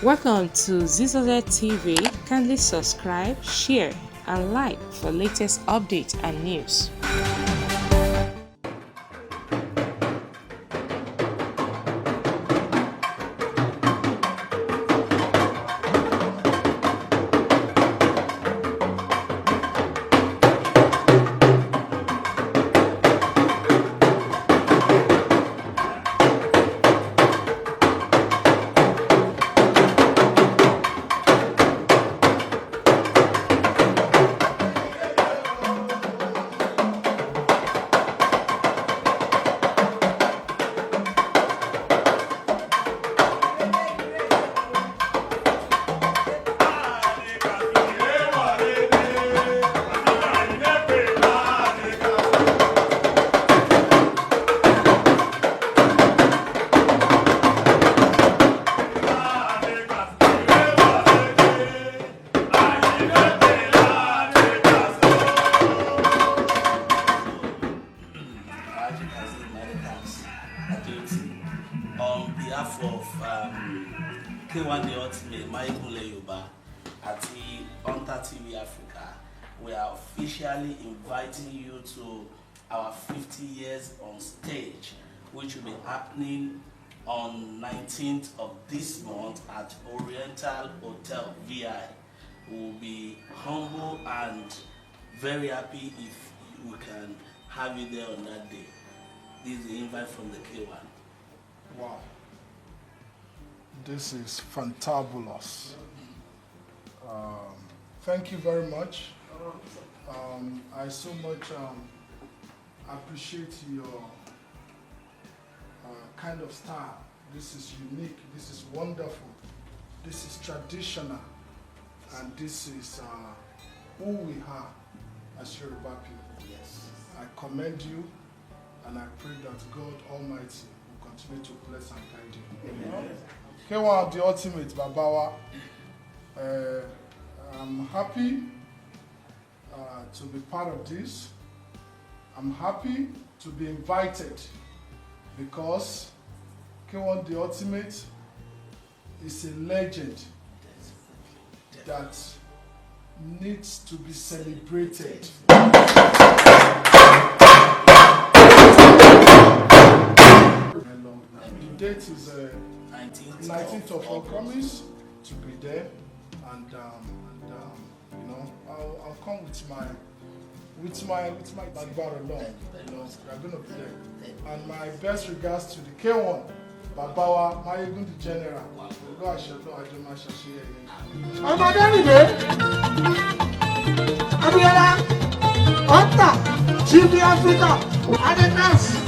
Welcome to Zisodel TV. Kindly subscribe, share, and like for latest updates and news. On behalf of K1 The Ultimate, Yoruba, at Hunter TV Africa, we are officially inviting you to our 50 years on stage, which will be happening on 19th of this month at Oriental Hotel VI. We will be humble and very happy if we can have you there on that day. This is the invite from the K1. Wow, this is fantabulous. Thank you very much. I so much appreciate your kind of style. This is unique, this is wonderful, this is traditional, and this is who we are as Yoruba people. Yes. I commend you, and I pray that God Almighty continue to bless and guide you. Amen. K1 The Ultimate, Babawa. I'm happy to be part of this. I'm happy to be invited because K1 The Ultimate is a legend that needs to be celebrated. The date is 19th of August to be there, and you know, I'll come with my background along. You know, we're gonna be there. And my best regards to the K1 Babawa Mayegun the General. Go Ashelo Ajoma Shashiye. Ọmọdé Abiola Hunter TV Africa Adekaz.